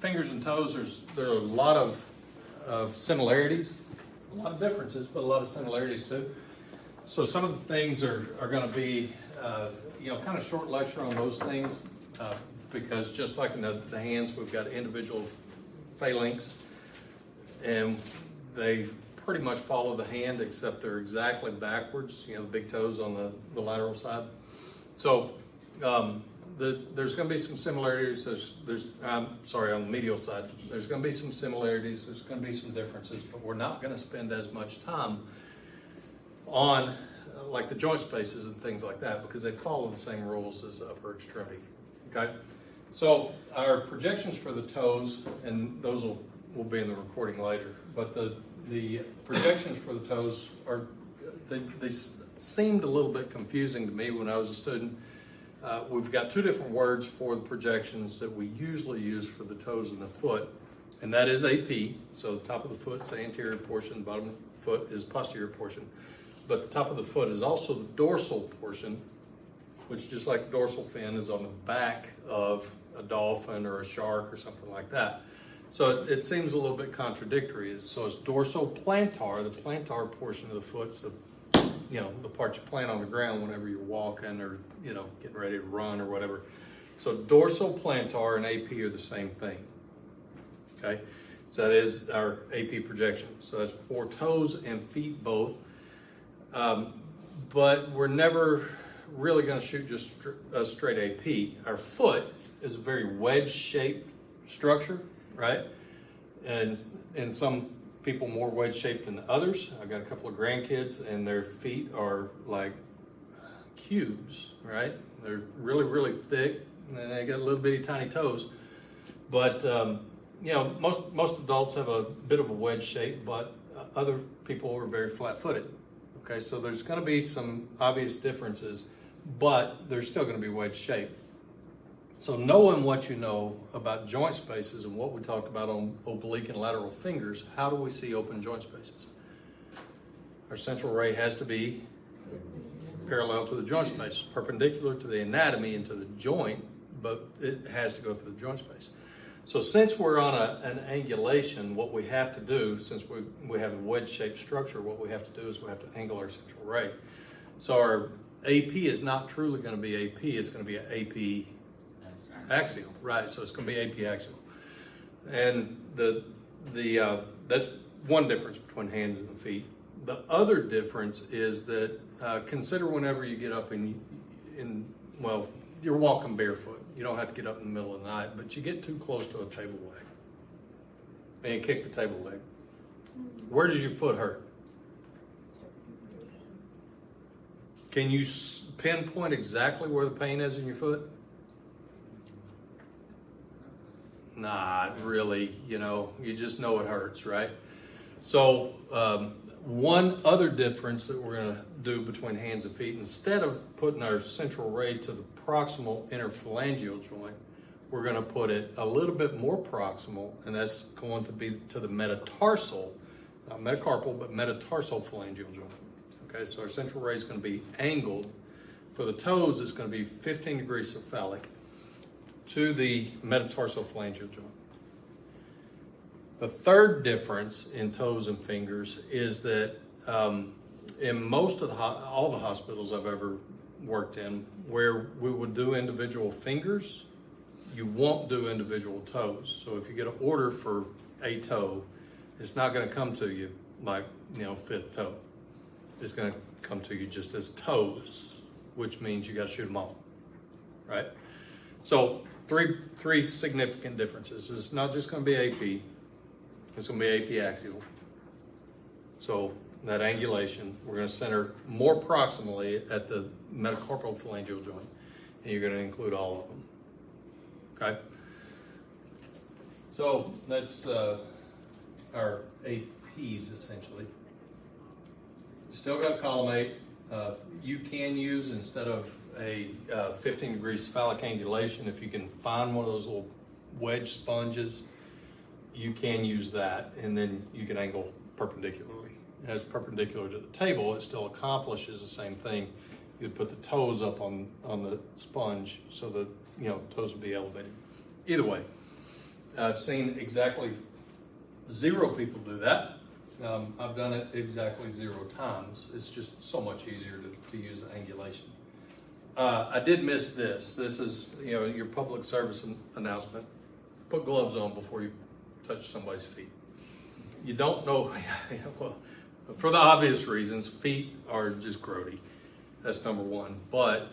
fingers and toes, there are a lot of similarities, a lot of differences, but a lot of similarities too. So some of the things are going to be, kind of short lecture on those things, because just like in the hands, we've got individual phalanx, and they pretty much follow the hand, except they're exactly backwards, the big toes on the lateral side. So there's going to be some similarities. On the medial side, there's going to be some similarities. There's going to be some differences, but we're not going to spend as much time on like the joint spaces and things like that, because they follow the same rules as the upper extremity. Okay, so our projections for the toes, and those will be in the recording later, but the projections for the toes they seemed a little bit confusing to me when I was a student. We've got two different words for the projections that we usually use for the toes and the foot, and that is AP. So the top of the foot is the anterior portion, the bottom of the foot is posterior portion. But the top of the foot is also the dorsal portion, which, just like dorsal fin, is on the back of a dolphin or a shark or something like that. So it seems a little bit contradictory. So it's dorsal plantar, the plantar portion of the foot's the part you plant on the ground whenever you're walking or, getting ready to run or whatever. So dorsal plantar and AP are the same thing. Okay, so that is our AP projection. So that's for toes and feet both. But we're never really going to shoot just a straight AP. Our foot is a very wedge-shaped structure, right? And some people more wedge-shaped than others. I've got a couple of grandkids, and their feet are like cubes, right? They're really, really thick, and they got little bitty tiny toes. But most adults have a bit of a wedge shape, but other people are very flat-footed. Okay, so there's going to be some obvious differences, but they're still going to be wedge shaped. So knowing what you know about joint spaces and what we talked about on oblique and lateral fingers, how do we see open joint spaces? Our central ray has to be parallel to the joint space, perpendicular to the anatomy and to the joint, but it has to go through the joint space. So since we're on an angulation, what we have to do, since we have a wedge-shaped structure, what we have to do is we have to angle our central ray. So our AP is not truly going to be AP, it's going to be an AP axial, right? So it's going to be AP axial. And that's one difference between hands and feet. The other difference is that consider whenever you get up you're walking barefoot. You don't have to get up in the middle of the night, but you get too close to a table leg and you kick the table leg. Where does your foot hurt? Can you pinpoint exactly where the pain is in your foot? Not really, you just know it hurts, right? So one other difference that we're going to do between hands and feet, instead of putting our central ray to the proximal interphalangeal joint, we're going to put it a little bit more proximal, and that's going to be to the metatarsal, not metacarpal, but metatarsal phalangeal joint. Okay, so our central ray is going to be angled. For the toes, it's going to be 15 degrees cephalic to the metatarsal phalangeal joint. The third difference in toes and fingers is that in most of all the hospitals I've ever worked in, where we would do individual fingers, you won't do individual toes. So if you get an order for a toe, it's not going to come to you like, fifth toe. It's going to come to you just as toes, which means you got to shoot them all, right? So three significant differences. It's not just going to be AP. It's going to be AP axial. So that angulation, we're going to center more proximally at the metacarpal phalangeal joint, and you're going to include all of them. Okay? So that's our APs essentially. Still got collimate. You can use, instead of a 15 degree cephalic angulation, if you can find one of those little wedge sponges, you can use that, and then you can angle perpendicularly. As perpendicular to the table, it still accomplishes the same thing. You'd put the toes up on the sponge so the toes would be elevated. Either way, I've seen exactly 0 people do that. I've done it exactly 0 times. It's just so much easier to use the angulation. I did miss this. This is, your public service announcement. Put gloves on before you touch somebody's feet. You don't know, well, for the obvious reasons, feet are just grody. That's number one. But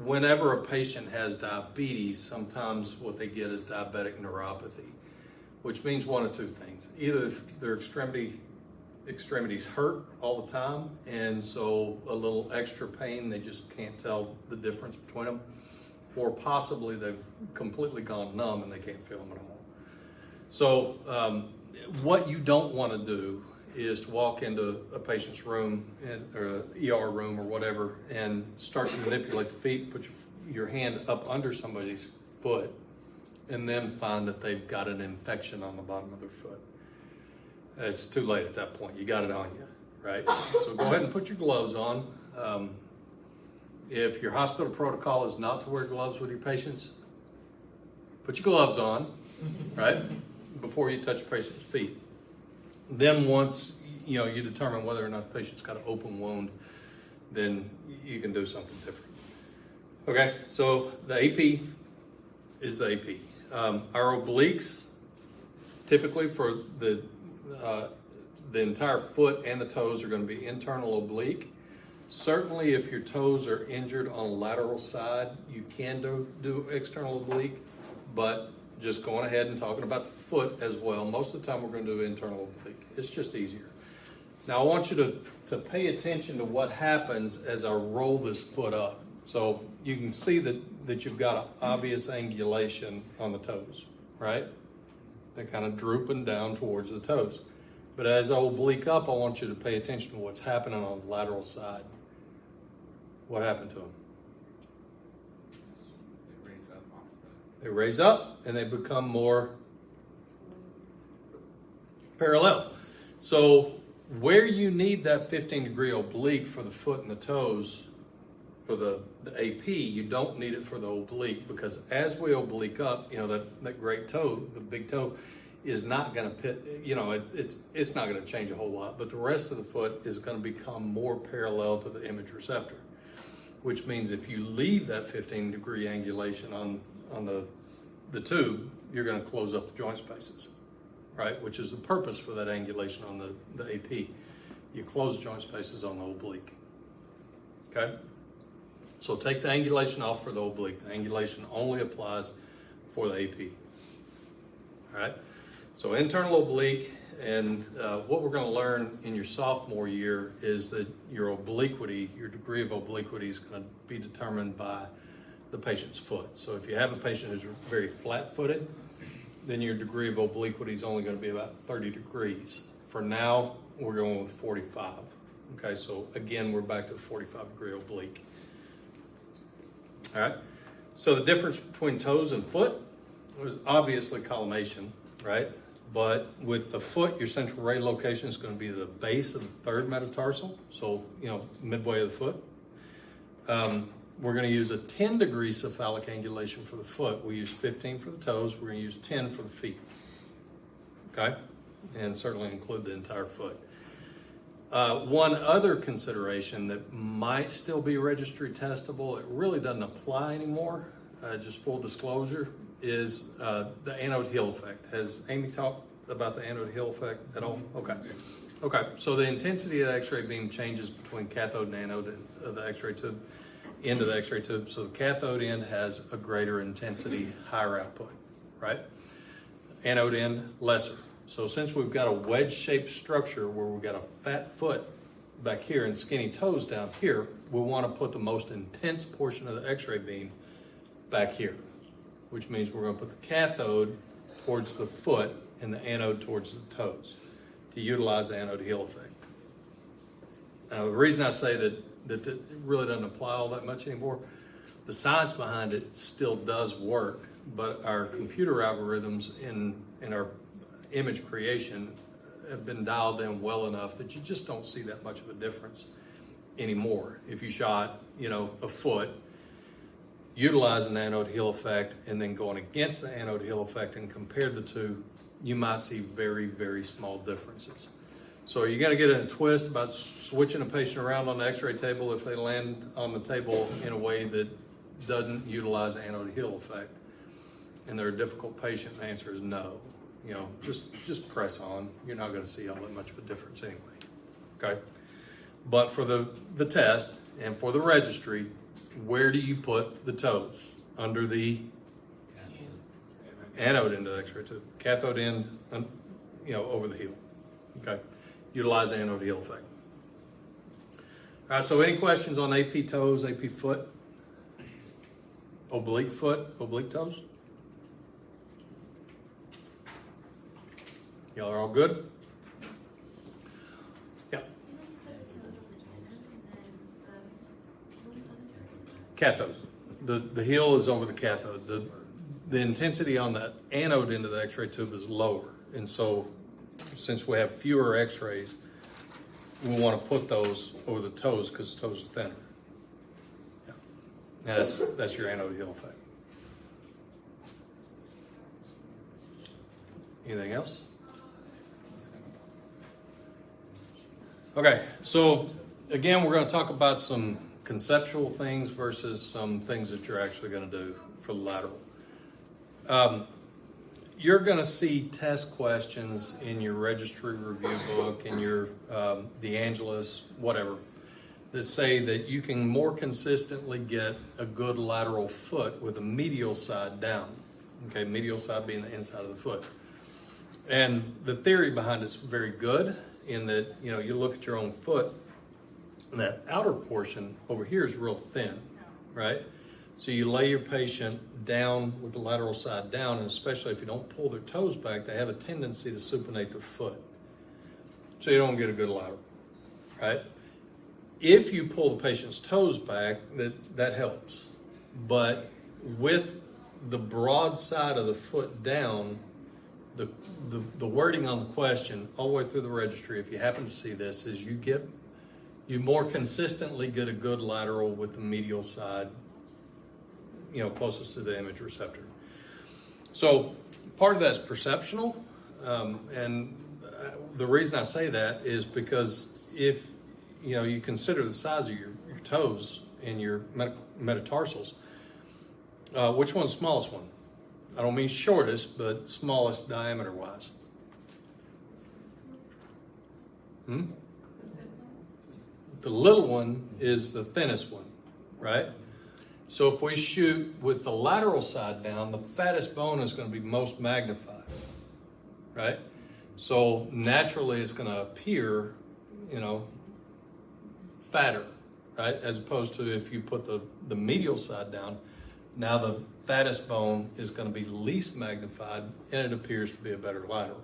whenever a patient has diabetes, sometimes what they get is diabetic neuropathy, which means one of 2 things. Either their extremities hurt all the time, and so a little extra pain, they just can't tell the difference between them, or possibly they've completely gone numb and they can't feel them at all. So what you don't want to do is to walk into a patient's room or an ER room or whatever and start to manipulate the feet, put your hand up under somebody's foot, and then find that they've got an infection on the bottom of their foot. It's too late at that point. You got it on you, right? So go ahead and put your gloves on. If your hospital protocol is not to wear gloves with your patients, put your gloves on, right, before you touch a patient's feet. Then once you determine whether or not the patient's got an open wound, then you can do something different. Okay, so the AP is the AP. Our obliques, typically for the entire foot and the toes, are going to be internal oblique. Certainly if your toes are injured on the lateral side, you can do external oblique, but just going ahead and talking about the foot as well, most of the time we're going to do internal oblique. It's just easier. Now I want you to pay attention to what happens as I roll this foot up. So you can see that you've got an obvious angulation on the toes, right? They're kind of drooping down towards the toes. But as I oblique up, I want you to pay attention to what's happening on the lateral side. What happened to them? They raise up and they become more parallel. So where you need that 15-degree oblique for the foot and the toes, for the AP, you don't need it for the oblique, because as we oblique up, that great toe, the big toe, is not going to pit, it's not going to change a whole lot, but the rest of the foot is going to become more parallel to the image receptor, which means if you leave that 15-degree angulation on the tube, you're going to close up the joint spaces, right? Which is the purpose for that angulation on the AP. You close the joint spaces on the oblique, okay? So take the angulation off for the oblique. The angulation only applies for the AP, all right? So internal oblique, and what we're going to learn in your sophomore year is that your obliquity, your degree of obliquity, is going to be determined by the patient's foot. So if you have a patient who's very flat-footed, then your degree of obliquity is only going to be about 30 degrees. For now, we're going with 45. Okay, so again, we're back to 45-degree oblique. All right, so the difference between toes and foot was obviously collimation, right? But with the foot, your central ray location is going to be the base of the third metatarsal, so, midway of the foot. We're going to use a 10-degree cephalic angulation for the foot. We use 15 for the toes. We're going to use 10 for the feet, okay? And certainly include the entire foot. One other consideration that might still be registry testable, it really doesn't apply anymore, just full disclosure, is the anode heel effect. Has Amy talked about the anode heel effect at all? Okay. Okay, so the intensity of the X-ray beam changes between cathode and anode of the X-ray tube, end of the X-ray tube. So the cathode end has a greater intensity, higher output, right? Anode end, lesser. So since we've got a wedge-shaped structure where we've got a fat foot back here and skinny toes down here, we want to put the most intense portion of the X-ray beam back here, which means we're going to put the cathode towards the foot and the anode towards the toes to utilize the anode heel effect. Now, the reason I say that it really doesn't apply all that much anymore, the science behind it still does work, but our computer algorithms in our image creation have been dialed in well enough that you just don't see that much of a difference anymore. If you shot, a foot utilize an anode heel effect, and then going against the anode heel effect and compare the two, you might see very, very small differences. So are you going to get in a twist about switching a patient around on the x-ray table if they land on the table in a way that doesn't utilize anode heel effect? And they're a difficult patient, the answer is no. You know, just press on. You're not going to see all that much of a difference anyway. Okay? But for the test and for the registry, where do you put the toes? Under the anode end of the x-ray tube. Cathode end, over the heel. Okay? Utilize the anode heel effect. All right, so any questions on AP toes, AP foot? Oblique toes? Y'all are all good? Yeah. Cathode. The heel is over the cathode. The intensity on the anode end of the x-ray tube is lower. And so since we have fewer x-rays, we want to put those over the toes because toes are thinner. Yeah. That's your anode heel effect. Anything else? Okay, so again, we're going to talk about some conceptual things versus some things that you're actually going to do for the lateral. You're going to see test questions in your registry review book, in your De Angelis, whatever, that say that you can more consistently get a good lateral foot with the medial side down. Okay, medial side being the inside of the foot. And the theory behind it's very good in that, you look at your own foot and that outer portion over here is real thin, right? So you lay your patient down with the lateral side down, and especially if you don't pull their toes back, they have a tendency to supinate their foot. So you don't get a good lateral, right? If you pull the patient's toes back, that helps. But with the broad side of the foot down, the wording on the question all the way through the registry, if you happen to see this, is you more consistently get a good lateral with the medial side, closest to the image receptor. So part of that's perceptional, and the reason I say that is because if you consider the size of your toes and your metatarsals, which one's the smallest one? I don't mean shortest, but smallest diameter-wise. The little one is the thinnest one, right? So if we shoot with the lateral side down, the fattest bone is going to be most magnified, right? So naturally it's going to appear, fatter, right? As opposed to if you put the medial side down, now the fattest bone is going to be least magnified and it appears to be a better lateral.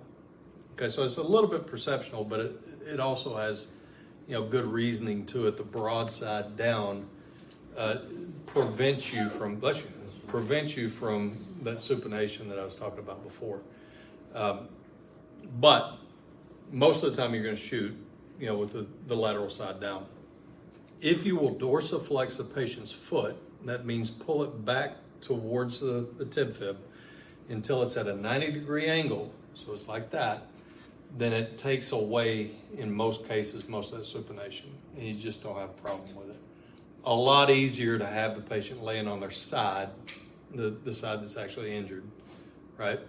Okay, so it's a little bit perceptional, but it also has, good reasoning to it. The broad side down prevents you from that supination that I was talking about before. But most of the time you're going to shoot, with the lateral side down. If you will dorsiflex the patient's foot, that means pull it back towards the tib fib until it's at a 90-degree angle, so it's like that, then it takes away, in most cases, most of that supination, and you just don't have a problem with it. A lot easier to have the patient laying on their side, the side that's actually injured, right?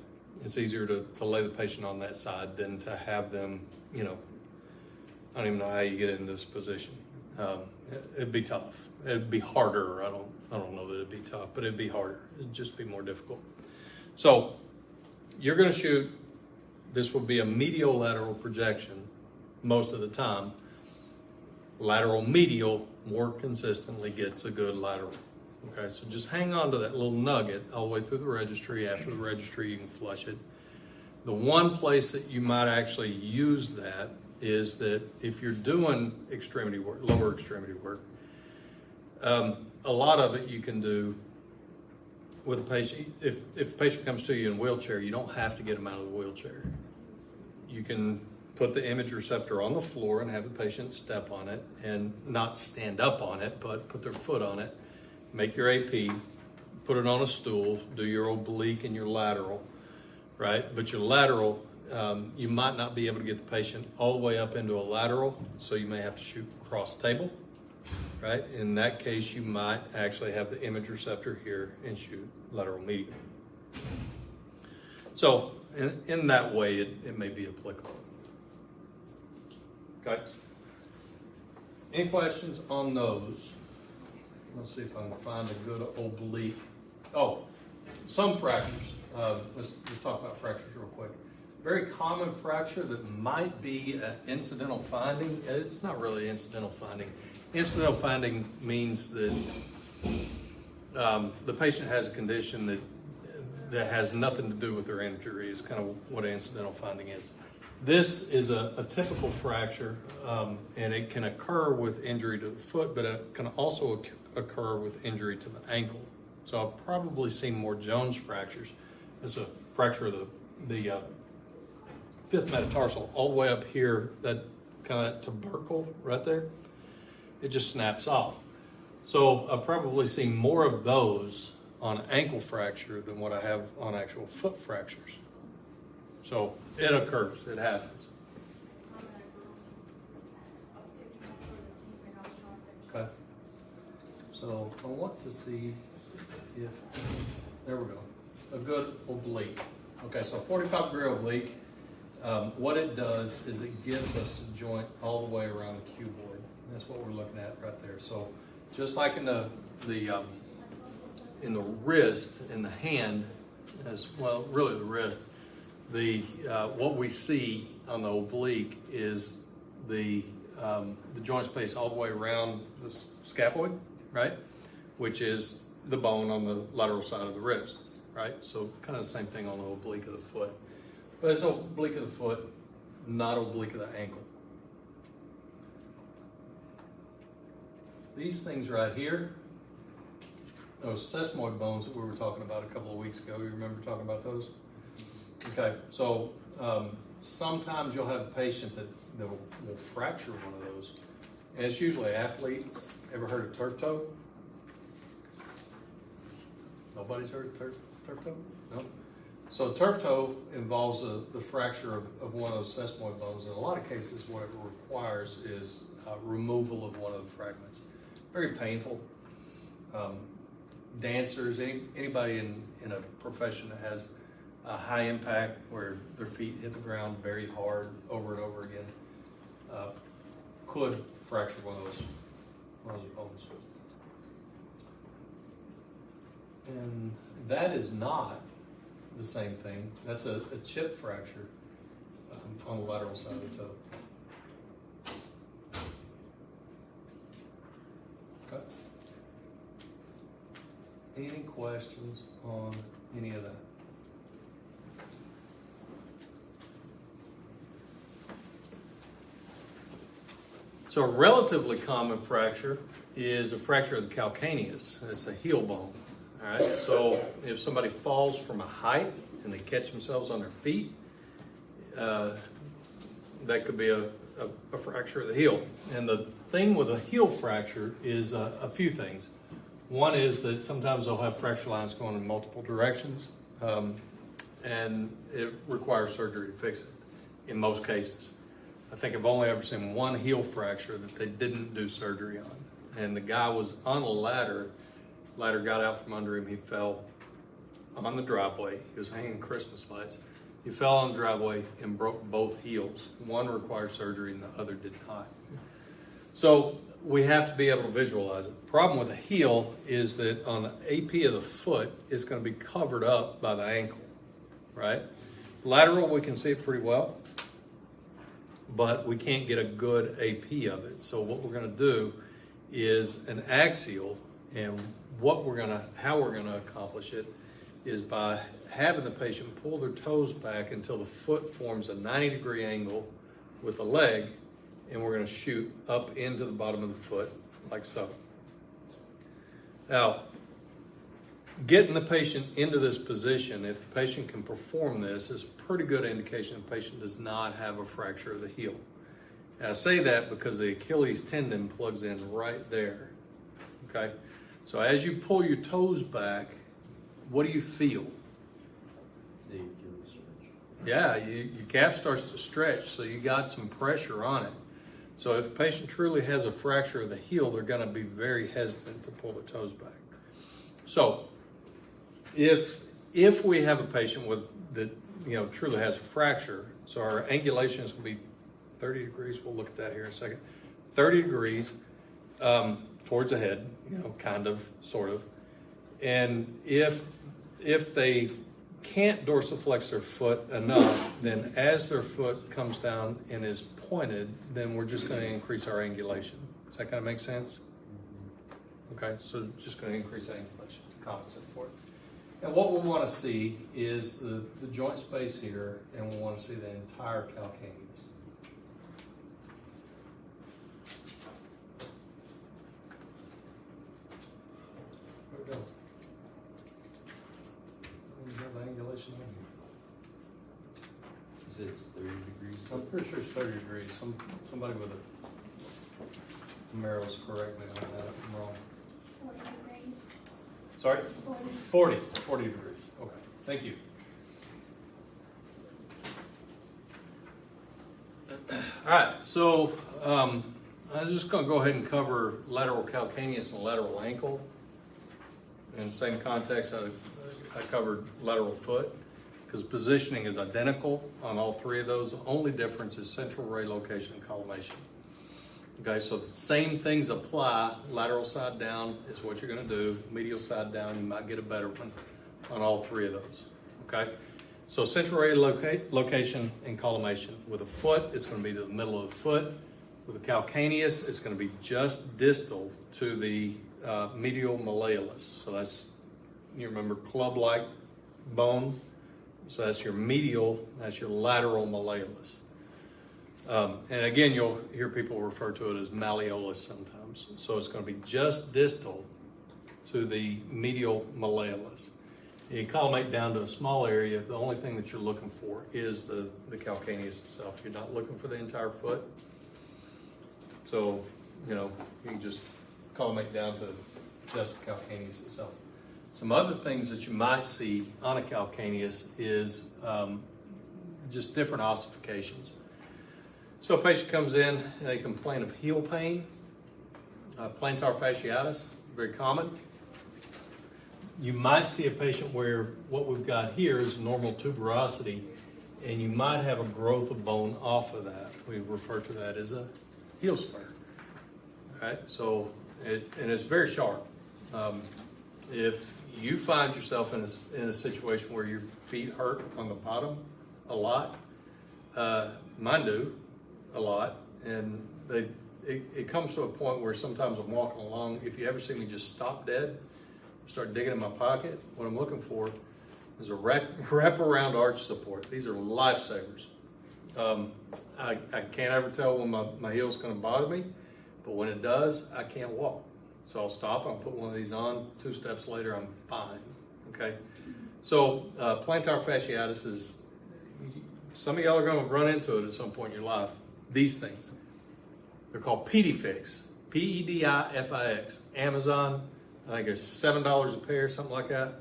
It's easier to lay the patient on that side than to have them, I don't even know how you get in this position. It'd be tough. It'd be harder. I don't know that it'd be tough, but it'd be harder. It'd just be more difficult. So you're going to shoot. This would be a medial lateral projection most of the time. Lateral medial more consistently gets a good lateral. Okay, so just hang on to that little nugget all the way through the registry. After the registry, you can flush it. The one place that you might actually use that is that if you're doing extremity work, lower extremity work, a lot of it you can do with a patient. If the patient comes to you in a wheelchair, you don't have to get them out of the wheelchair. You can put the image receptor on the floor and have the patient step on it and not stand up on it, but put their foot on it, make your AP, put it on a stool, do your oblique and your lateral, right? But your lateral, you might not be able to get the patient all the way up into a lateral, so you may have to shoot cross table, right? In that case, you might actually have the image receptor here and shoot lateral medial. So in that way, it may be applicable. Okay. Any questions on those? Let's see if I can find a good oblique. Oh, some fractures. Let's just talk about fractures real quick. Very common fracture that might be an incidental finding. It's not really incidental finding. Incidental finding means that the patient has a condition that has nothing to do with their injury, is kind of what an incidental finding is. This is a typical fracture, and it can occur with injury to the foot, but it can also occur with injury to the ankle. So I've probably seen more Jones fractures. It's a fracture of the fifth metatarsal all the way up here, that kind of tubercle right there. It just snaps off. So I've probably seen more of those on ankle fracture than what I have on actual foot fractures. So it occurs, it happens. Okay. So I want to see if, there we go, a good oblique. Okay, so 45-degree oblique, what it does is it gives us a joint all the way around the cuboid. That's what we're looking at right there. So just like in the wrist, in the hand, as well, really the wrist, what we see on the oblique is the joint space all the way around the scaphoid, right? Which is the bone on the lateral side of the wrist, right? So kind of the same thing on the oblique of the foot. But it's oblique of the foot, not oblique of the ankle. These things right here, those sesamoid bones that we were talking about a couple of weeks ago, you remember talking about those? Okay, so sometimes you'll have a patient that will fracture one of those. And it's usually athletes. Ever heard of turf toe? Nobody's heard of turf toe? No? So turf toe involves the fracture of one of those sesamoid bones. In a lot of cases, what it requires is removal of one of the fragments. Very painful. Dancers, anybody in a profession that has a high impact where their feet hit the ground very hard over and over again could fracture one of those bones. And that is not the same thing. That's a chip fracture on the lateral side of the toe. Okay. Any questions on any of that? So a relatively common fracture is a fracture of the calcaneus. It's a heel bone. All right. So if somebody falls from a height and they catch themselves on their feet, that could be a fracture of the heel. And the thing with a heel fracture is a few things. One is that sometimes they'll have fracture lines going in multiple directions, and it requires surgery to fix it in most cases. I think I've only ever seen one heel fracture that they didn't do surgery on. And the guy was on a ladder got out from under him, he fell on the driveway, he was hanging Christmas lights. He fell on the driveway and broke both heels. One required surgery and the other did not. So we have to be able to visualize it. The problem with a heel is that on the AP of the foot, it's going to be covered up by the ankle, right? Lateral, we can see it pretty well, but we can't get a good AP of it. So what we're going to do is an axial, and how we're going to accomplish it is by having the patient pull their toes back until the foot forms a 90-degree angle with the leg, and we're going to shoot up into the bottom of the foot like so. Now, getting the patient into this position, if the patient can perform this, is a pretty good indication the patient does not have a fracture of the heel. And I say that because the Achilles tendon plugs in right there, okay? So as you pull your toes back, what do you feel? They feel the stretch. Yeah, your calf starts to stretch, so you got some pressure on it. So if the patient truly has a fracture of the heel, they're going to be very hesitant to pull their toes back. So if we have a patient that truly has a fracture, so our angulation is going to be 30 degrees. We'll look at that here in a second. 30 degrees towards the head, kind of, sort of. And if they can't dorsiflex their foot enough, then as their foot comes down and is pointed, then we're just going to increase our angulation. Does that kind of make sense? Okay, so just going to increase that angulation to compensate for it. And what we want to see is the joint space here, and we want to see the entire calcaneus. There we go. We have the angulation in here. You said it's 30 degrees? I'm pretty sure it's 30 degrees. Somebody with a Merrill's correct me on that if I'm wrong. 40 degrees. Sorry? 40 degrees. Okay, thank you. All right, so I'm just going to go ahead and cover lateral calcaneus and lateral ankle. In the same context, I covered lateral foot because positioning is identical on all three of those. The only difference is central ray location and collimation. Okay, so the same things apply. Lateral side down is what you're going to do. Medial side down, you might get a better one on all three of those. Okay, so central ray location and collimation. With a foot, it's going to be to the middle of the foot. With a calcaneus, it's going to be just distal to the medial malleolus. So that's, you remember, club-like bone. So that's your medial, that's your lateral malleolus. And again, you'll hear people refer to it as malleolus sometimes. So it's going to be just distal to the medial malleolus. You collimate down to a small area. The only thing that you're looking for is the calcaneus itself. You're not looking for the entire foot. So, you can just collimate down to just the calcaneus itself. Some other things that you might see on a calcaneus is just different ossifications. So a patient comes in and they complain of heel pain, plantar fasciitis, very common. You might see a patient where what we've got here is normal tuberosity, and you might have a growth of bone off of that. We refer to that as a heel spur. All right, so it's very sharp. If you find yourself in a situation where your feet hurt on the bottom a lot, mine do a lot, and it comes to a point where sometimes I'm walking along. If you ever see me just stop dead, start digging in my pocket, what I'm looking for is a wrap-around arch support. These are lifesavers. I can't ever tell when my heel's going to bother me, but when it does, I can't walk. So I'll stop, I'll put one of these on, 2 steps later, I'm fine, okay? So plantar fasciitis is, some of y'all are gonna run into it at some point in your life. These things, they're called Pedifix, P-E-D-I-F-I-X. Amazon, I think it's $7 a pair, something like that.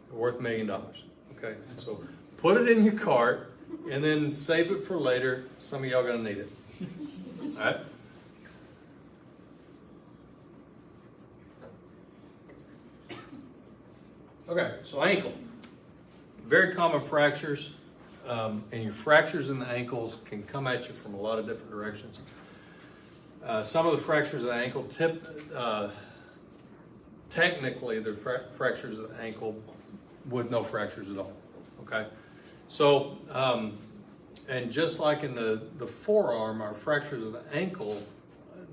They're worth $1 million, okay? So put it in your cart and then save it for later. Some of y'all are gonna need it, all right? Okay, so ankle. Very common fractures, and your fractures in the ankles can come at you from a lot of different directions. Some of the fractures of the ankle, technically they're fractures of the ankle with no fractures at all, okay? So, and just like in the forearm, our fractures of the ankle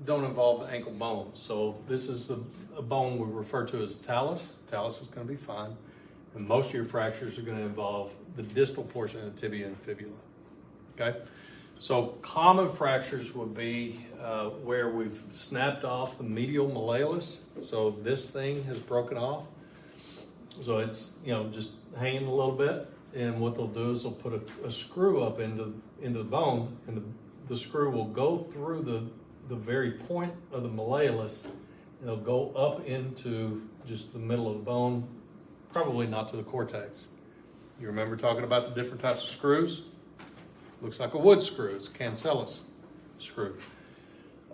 don't involve the ankle bone. So this is a bone we refer to as the talus. Talus is going to be fine. And most of your fractures are going to involve the distal portion of the tibia and fibula. Okay? So common fractures would be where we've snapped off the medial malleolus. So this thing has broken off. So it's, just hanging a little bit. And what they'll do is they'll put a screw up into the bone, and the screw will go through the very point of the malleolus. It'll go up into just the middle of the bone, probably not to the cortex. You remember talking about the different types of screws? Looks like a wood screw. It's a cancellous screw.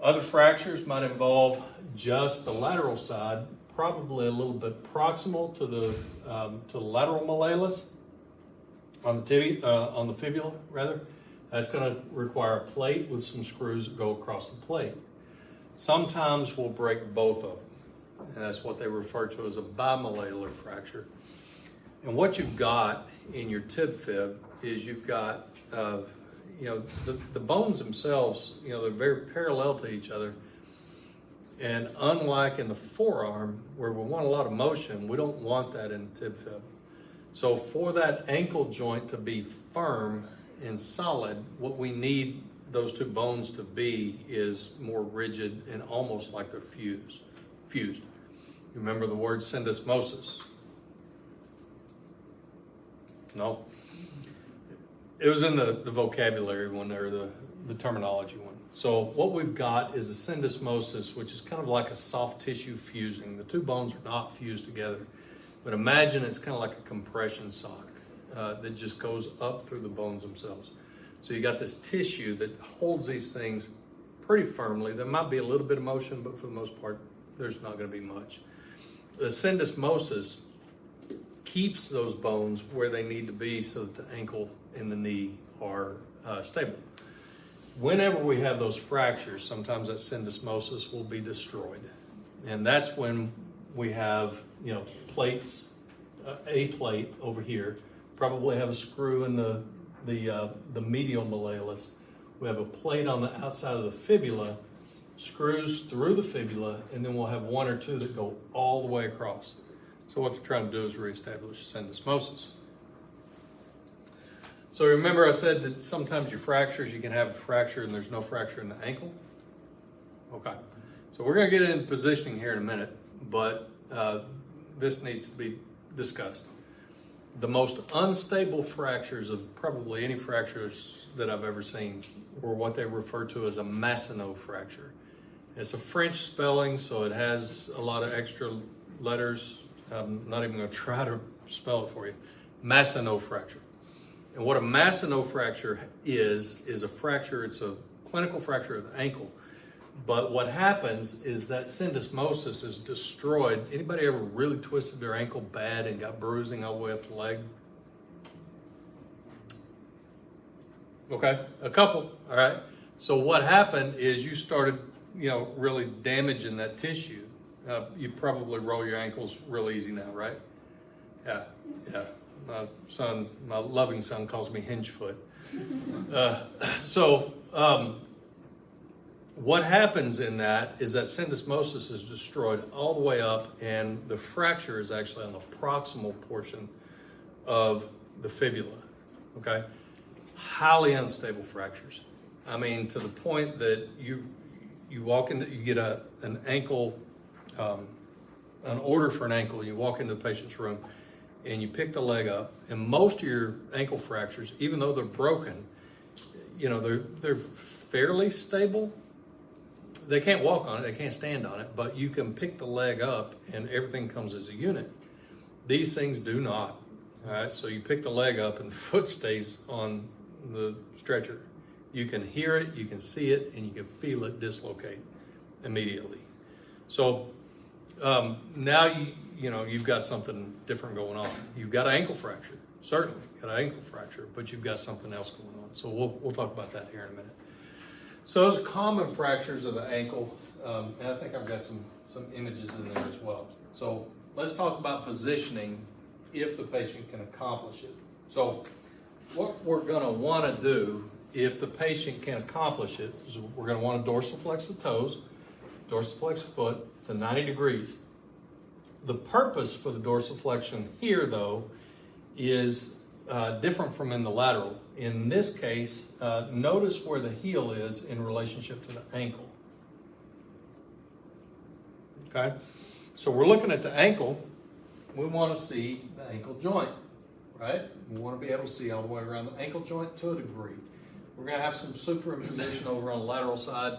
Other fractures might involve just the lateral side, probably a little bit proximal to the lateral malleolus on the fibula rather. That's going to require a plate with some screws that go across the plate. Sometimes we'll break both of them, and that's what they refer to as a bimalleolar fracture. And what you've got in your tib fib is you've got, the bones themselves, they're very parallel to each other. And unlike in the forearm, where we want a lot of motion, we don't want that in the tib fib. So for that ankle joint to be firm and solid, what we need those two bones to be is more rigid and almost like they're fused. You remember the word syndesmosis? No? It was in the vocabulary one, or the terminology one. So what we've got is a syndesmosis, which is kind of like a soft tissue fusing. The two bones are not fused together, but imagine it's kind of like a compression sock that just goes up through the bones themselves. So you got this tissue that holds these things pretty firmly. There might be a little bit of motion, but for the most part, there's not going to be much. The syndesmosis keeps those bones where they need to be so that the ankle and the knee are stable. Whenever we have those fractures, sometimes that syndesmosis will be destroyed. And that's when we have, plates, a plate over here, probably have a screw in the medial malleolus. We have a plate on the outside of the fibula, screws through the fibula, and then we'll have one or two that go all the way across. So what they're trying to do is reestablish syndesmosis. So remember I said that sometimes you can have a fracture and there's no fracture in the ankle? Okay. So we're going to get into positioning here in a minute, but this needs to be discussed. The most unstable fractures of probably any fractures that I've ever seen were what they refer to as a Masseneau fracture. It's a French spelling, so it has a lot of extra letters. I'm not even going to try to spell it for you. Masseneau fracture. And what a Masseneau fracture is a fracture. It's a clinical fracture of the ankle. But what happens is that syndesmosis is destroyed. Anybody ever really twisted their ankle bad and got bruising all the way up the leg? Okay, a couple, all right. So what happened is you started, really damaging that tissue. You probably roll your ankles real easy now, right? Yeah. My loving son calls me hinge foot. What happens in that is that syndesmosis is destroyed all the way up, and the fracture is actually on the proximal portion of the fibula, okay? Highly unstable fractures. I mean, to the point that you walk into, you get an ankle, an order for an ankle, you walk into the patient's room, and you pick the leg up, and most of your ankle fractures, even though they're broken, they're fairly stable. They can't walk on it, they can't stand on it, but you can pick the leg up and everything comes as a unit. These things do not, all right? So you pick the leg up and the foot stays on the stretcher. You can hear it, you can see it, and you can feel it dislocate immediately. So now you've got something different going on. You've got an ankle fracture, certainly got an ankle fracture, but you've got something else going on. So we'll talk about that here in a minute. So those common fractures of the ankle, and I think I've got some images in there as well. So let's talk about positioning if the patient can accomplish it. So what we're going to want to do if the patient can accomplish it is we're going to want to dorsiflex the toes, dorsiflex the foot to 90 degrees. The purpose for the dorsiflexion here, though, is different from in the lateral. In this case, notice where the heel is in relationship to the ankle. Okay? So we're looking at the ankle. We want to see the ankle joint, right? We want to be able to see all the way around the ankle joint to a degree. We're going to have some superimposition over on the lateral side.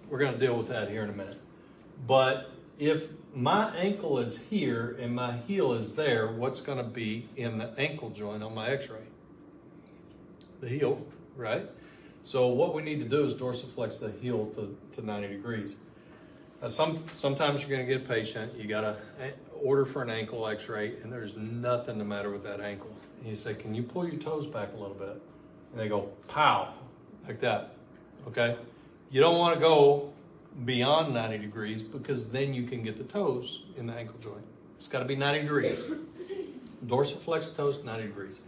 We're going to deal with that here in a minute. But if my ankle is here and my heel is there, what's going to be in the ankle joint on my x-ray? The heel, right? So what we need to do is dorsiflex the heel to 90 degrees. Now sometimes you're going to get a patient, you got to order for an ankle x-ray, and there's nothing the matter with that ankle. And you say, can you pull your toes back a little bit? And they go, pow, like that, okay? You don't want to go beyond 90 degrees because then you can get the toes in the ankle joint. It's got to be 90 degrees. Dorsiflex the toes 90 degrees.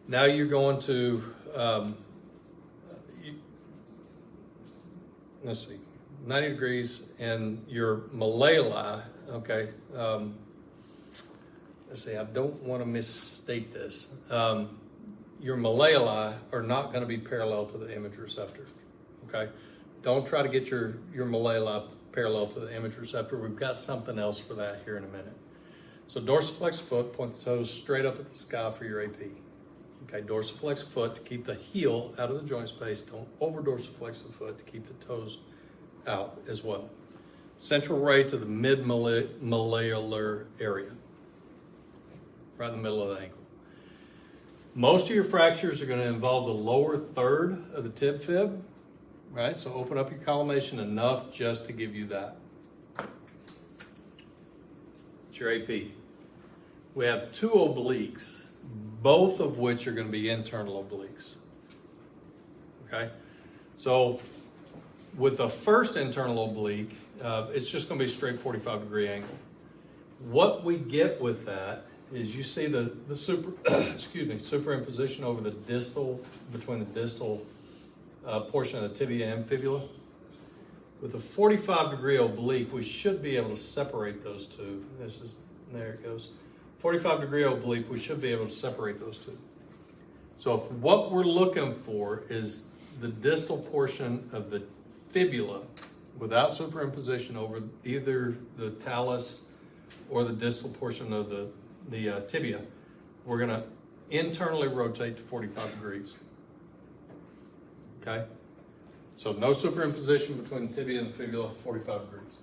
Now you're going to, let's see, 90 degrees, and your malleoli, okay, let's see, I don't want to misstate this. Your malleoli are not going to be parallel to the image receptor, okay? Don't try to get your malleoli parallel to the image receptor. We've got something else for that here in a minute. So dorsiflex foot, point the toes straight up at the sky for your AP. Okay, dorsiflex foot to keep the heel out of the joint space. Don't over dorsiflex the foot to keep the toes out as well. Central ray to the mid-malleolar area, right in the middle of the ankle. Most of your fractures are going to involve the lower third of the tib fib, right? So open up your collimation enough just to give you that. It's your AP. We have two obliques, both of which are going to be internal obliques. Okay? So with the first internal oblique, it's just going to be a straight 45-degree angle. What we get with that is you see the superimposition over the distal, between the distal portion of the tibia and fibula. With a 45-degree oblique, we should be able to separate those two. There it goes. 45-degree oblique, we should be able to separate those two. So if what we're looking for is the distal portion of the fibula without superimposition over either the talus or the distal portion of the tibia, we're going to internally rotate to 45 degrees. Okay? So no superimposition between the tibia and the fibula, 45 degrees.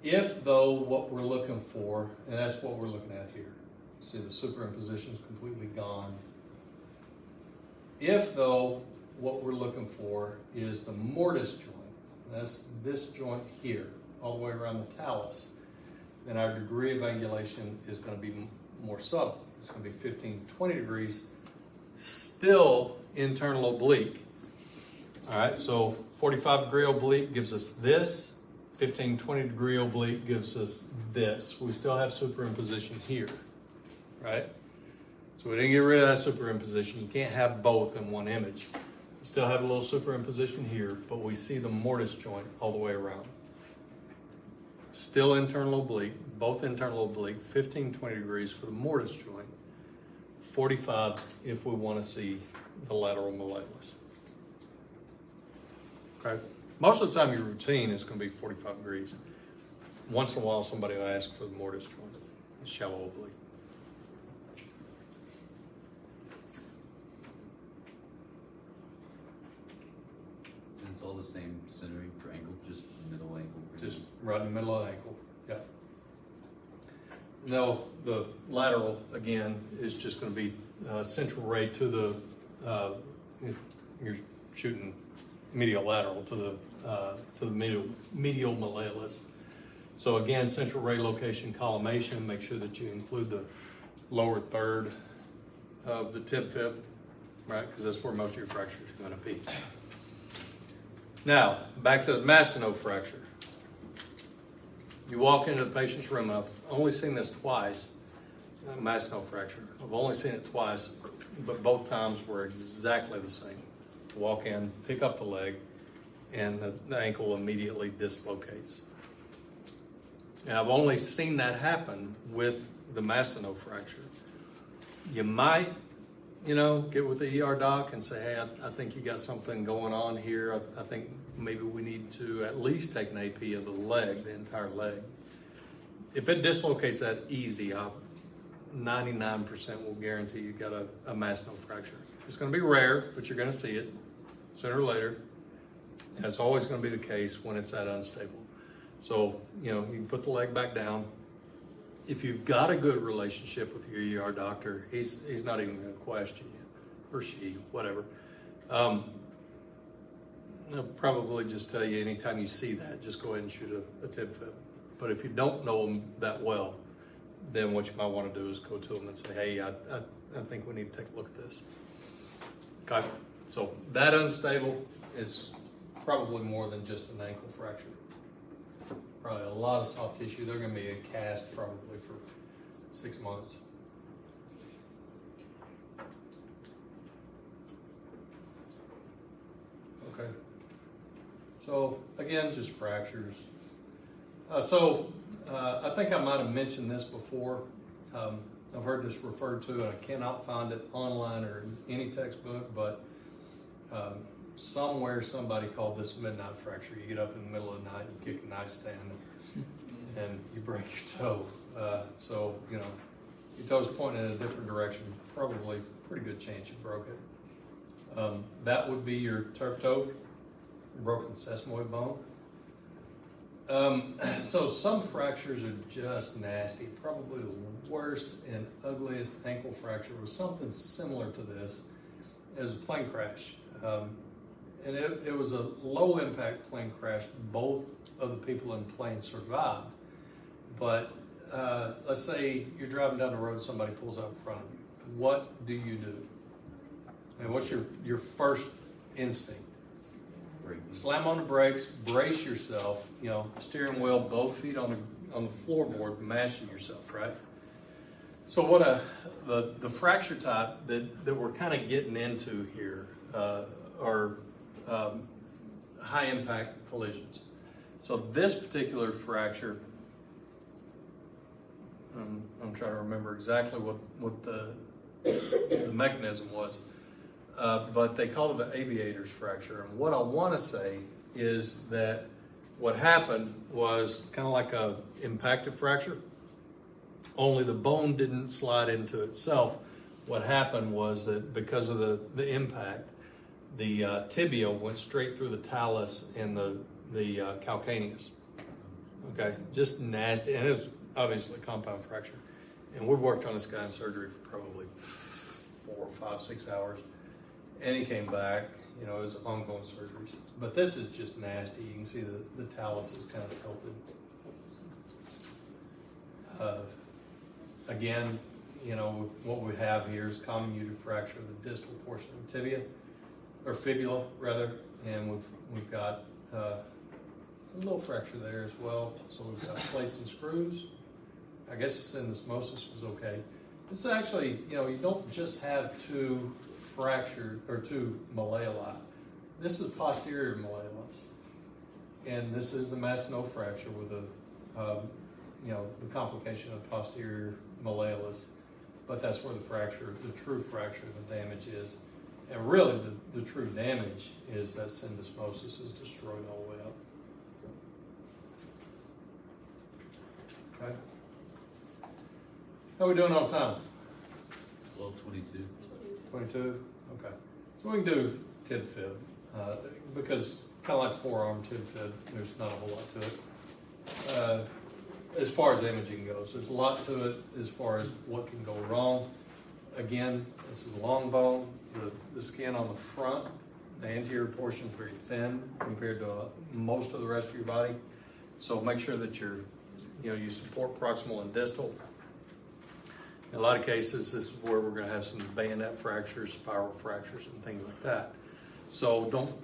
If, though, what we're looking for, and that's what we're looking at here, see the superimposition is completely gone. If, though, what we're looking for is the mortise joint, that's this joint here, all the way around the talus, then our degree of angulation is going to be more subtle. It's going to be 15, 20 degrees, still internal oblique. All right, so 45-degree oblique gives us this. 15, 20-degree oblique gives us this. We still have superimposition here, right? So we didn't get rid of that superimposition. You can't have both in one image. We still have a little superimposition here, but we see the mortise joint all the way around. Still internal oblique, both internal oblique, 15, 20 degrees for the mortise joint, 45 if we want to see the lateral malleolus. Okay? Most of the time your routine is going to be 45 degrees. Once in a while somebody will ask for the mortise joint, shallow oblique. And it's all the same centering for ankle, just middle ankle. Just right in the middle of the ankle, yeah. No, the lateral, again, is just going to be central ray to the, if you're shooting medial lateral to the medial malleolus. So again, central ray location collimation, make sure that you include the lower third of the tib fib, right? Because that's where most of your fractures are going to be. Now, back to the Masseneau fracture. You walk into the patient's room, and I've only seen this twice, Masseneau fracture. I've only seen it twice, but both times were exactly the same. Walk in, pick up the leg, and the ankle immediately dislocates. And I've only seen that happen with the Masseneau fracture. You might, get with the ER doc and say, hey, I think you got something going on here. I think maybe we need to at least take an AP of the leg, the entire leg. If it dislocates that easy, 99% will guarantee you got a Masseneau fracture. It's going to be rare, but you're going to see it sooner or later. And it's always going to be the case when it's that unstable. So, you know, you can put the leg back down. If you've got a good relationship with your ER doctor, he's not even going to question you, or she, whatever. They'll probably just tell you anytime you see that, just go ahead and shoot a tib fib. But if you don't know them that well, then what you might want to do is go to them and say, hey, I think we need to take a look at this. Okay, so that unstable is probably more than just an ankle fracture. Probably a lot of soft tissue. They're going to be in cast probably for 6 months. Okay. So again, just fractures. I think I might have mentioned this before. I've heard this referred to, and I cannot find it online or in any textbook, but somewhere somebody called this midnight fracture. You get up in the middle of the night, you kick a nightstand, and you break your toe. So, you know, your toe's pointing in a different direction, probably pretty good chance you broke it. That would be your turf toe, broken sesamoid bone. So some fractures are just nasty. Probably the worst and ugliest ankle fracture was something similar to this. It was a plane crash. And it was a low impact plane crash. Both of the people in the plane survived. But let's say you're driving down the road, somebody pulls out in front of you. What do you do? And what's your first instinct? Slam on the brakes, brace yourself, you know, steering wheel, both feet on the floorboard, mashing yourself, right? So what the fracture type that we're kind of getting into here are high impact collisions. So this particular fracture, I'm trying to remember exactly what the mechanism was. But they called it an aviator's fracture. And what I want to say is that what happened was kind of like a impacted fracture, only the bone didn't slide into itself. What happened was that because of the impact, the tibia went straight through the talus and the calcaneus. Okay, just nasty. And it was obviously a compound fracture. And we worked on this guy in surgery for probably 4, 5, 6 hours. And he came back, you know, it was ongoing surgeries. But this is just nasty. You can see the talus is kind of tilted. Again, you know, what we have here is comminuted fracture of the distal portion of the tibia, or fibula rather, and we've got a little fracture there as well. So we've got plates and screws. I guess the syndesmosis was okay. This actually, you know, you don't just have two fractured or two malleoli. This is posterior malleolus, and this is a Massenet fracture with you know, the complication of posterior malleolus. But that's where the true fracture, the damage is, and really the true damage is that syndesmosis is destroyed all the way up. Okay. How are we doing on time? 12:22. 22? Okay. So we can do tib fib, because kind of like forearm tib fib, there's not a whole lot to it. As far as imaging goes, there's a lot to it as far as what can go wrong. Again, this is long bone. The skin on the front, the anterior portion is very thin compared to most of the rest of your body. So make sure that you support proximal and distal. In a lot of cases, this is where we're going to have some bayonet fractures, spiral fractures, and things like that. So don't,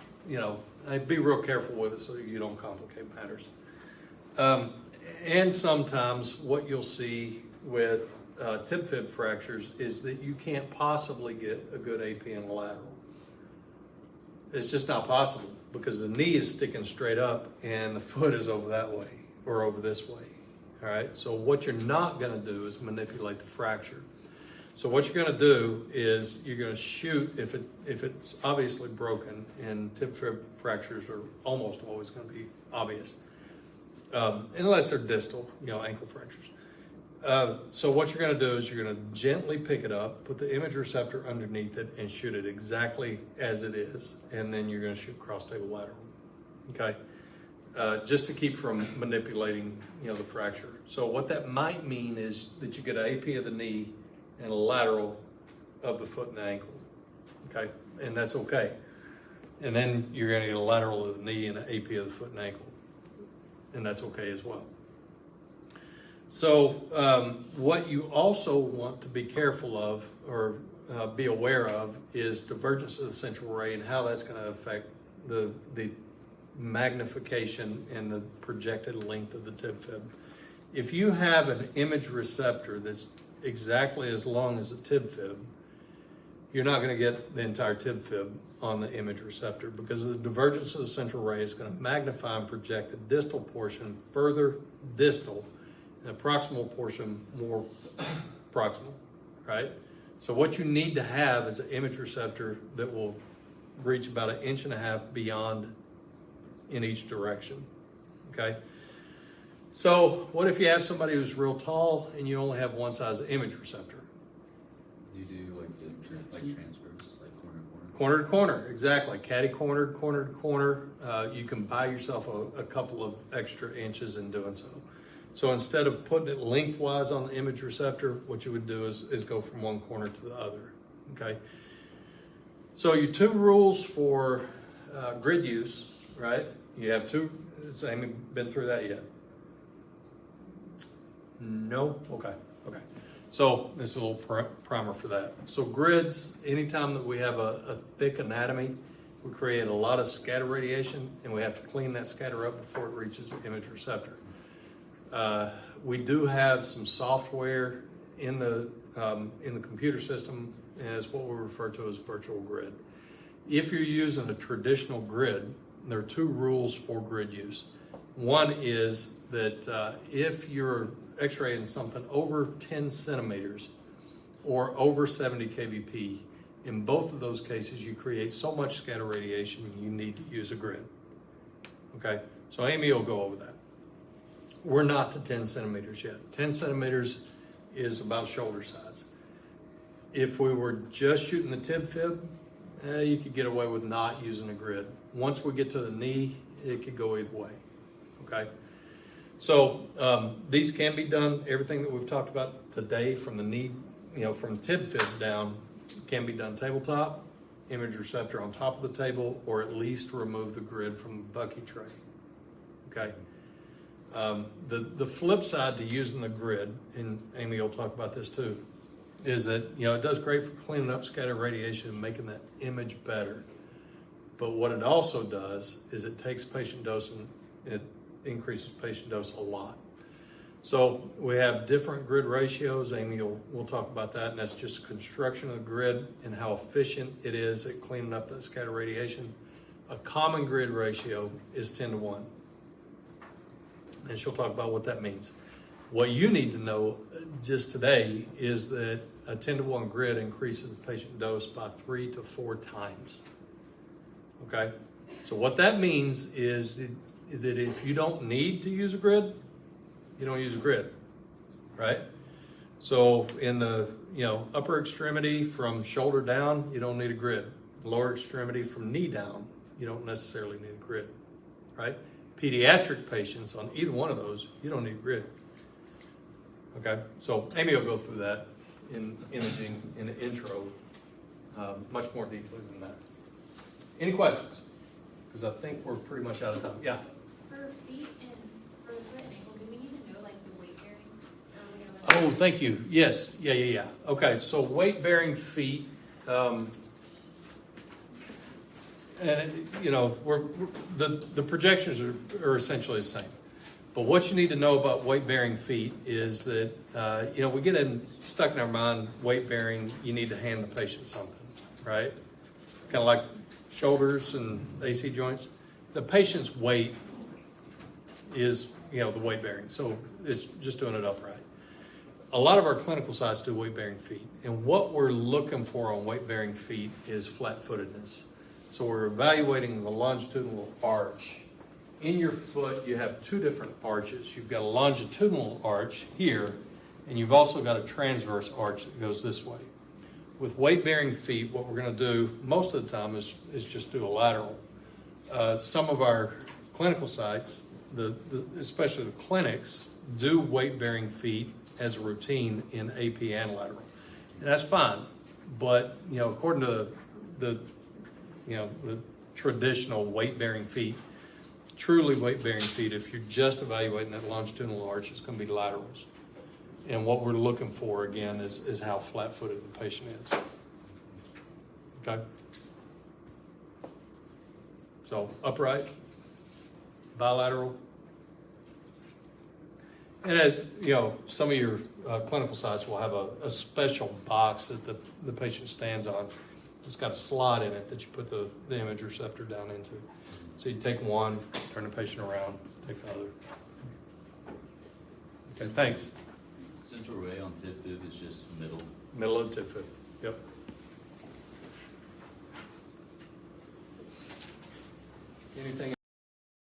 be real careful with it so you don't complicate matters. And sometimes what you'll see with tib fib fractures is that you can't possibly get a good AP in the lateral. It's just not possible because the knee is sticking straight up and the foot is over that way or over this way. All right, so what you're not going to do is manipulate the fracture. So what you're going to do is you're going to shoot if it's obviously broken, and tib fib fractures are almost always going to be obvious, unless they're distal, ankle fractures. So what you're going to do is you're going to gently pick it up, put the image receptor underneath it, and shoot it exactly as it is, and then you're going to shoot cross table lateral. Okay. just to keep from manipulating, the fracture. So what that might mean is that you get an AP of the knee and a lateral of the foot and the ankle, okay? And that's okay. And then you're gonna get a lateral of the knee and an AP of the foot and ankle, and that's okay as well. So what you also want to be careful of or be aware of is divergence of the central ray and how that's gonna affect the magnification and the projected length of the tib fib. If you have an image receptor that's exactly as long as a tib fib, you're not going to get the entire tib fib on the image receptor because the divergence of the central ray is going to magnify and project the distal portion further distal and the proximal portion more proximal, right? So what you need to have is an image receptor that will reach about 1.5 inches beyond in each direction, okay? So what if you have somebody who's real tall and you only have one size image receptor? Do you do like the transfers, like corner to corner? Corner to corner, exactly. Catty corner to corner. You can buy yourself a couple of extra inches in doing so. So instead of putting it lengthwise on the image receptor, what you would do is go from one corner to the other, okay? So your 2 rules for grid use, right? You have 2, has Amy been through that yet? No? Okay. So this is a little primer for that. So grids, anytime that we have a thick anatomy, we create a lot of scatter radiation and we have to clean that scatter up before it reaches the image receptor. We do have some software in the computer system, and it's what we refer to as virtual grid. If you're using a traditional grid, there are 2 rules for grid use. One is that if you're x-raying something over 10 centimeters or over 70 kVp, in both of those cases, you create so much scatter radiation, you need to use a grid. Okay, so Amy will go over that. We're not to 10 centimeters yet. 10 centimeters is about shoulder size. If we were just shooting the tib fib, you could get away with not using a grid. Once we get to the knee, it could go either way, okay? So these can be done, everything that we've talked about today from the knee, from tib fib down, can be done tabletop, image receptor on top of the table, or at least remove the grid from the bucky tray, okay? The flip side to using the grid, and Amy will talk about this too, is that, it does great for cleaning up scatter radiation and making that image better. But what it also does is it takes patient dose and it increases patient dose a lot. So we have different grid ratios. Amy will talk about that, and that's just construction of the grid and how efficient it is at cleaning up that scatter radiation. A common grid ratio is 10-to-1. And she'll talk about what that means. What you need to know just today is that a 10-to-1 grid increases the patient dose by 3 to 4 times. Okay? So what that means is that if you don't need to use a grid, you don't use a grid, right? So in the upper extremity from shoulder down, you don't need a grid. Lower extremity from knee down, you don't necessarily need a grid, right? Pediatric patients on either one of those, you don't need a grid. Okay, so Amy will go through that in imaging in the intro much more deeply than that. Any questions? Because I think we're pretty much out of time. Yeah. For feet and for the foot and ankle, do we need to know like the weight bearing? Oh, thank you. Yes. Yeah. Okay, so weight bearing feet. And the projections are essentially the same. But what you need to know about weight bearing feet is that we get stuck in our mind weight bearing. You need to hand the patient something, right? Kind of like shoulders and AC joints. The patient's weight is the weight bearing, so it's just doing it upright. A lot of our clinical sites do weight bearing feet, and what we're looking for on weight bearing feet is flat-footedness. So we're evaluating the longitudinal arch. In your foot, you have 2 different arches. You've got a longitudinal arch here, and you've also got a transverse arch that goes this way. With weight-bearing feet, what we're going to do most of the time is just do a lateral. Some of our clinical sites, especially the clinics, do weight-bearing feet as a routine in AP and lateral. And that's fine, but, according to the traditional weight-bearing feet, truly weight-bearing feet, if you're just evaluating that longitudinal arch, it's going to be laterals. And what we're looking for, again, is how flat-footed the patient is. Okay? So upright, bilateral. And some of your clinical sites will have a special box that the patient stands on. It's got a slot in it that you put the image receptor down into. So you take one, turn the patient around, take the other. Okay, thanks. Central ray on tip fib is just middle. Middle of the tip fib. Yep. Anything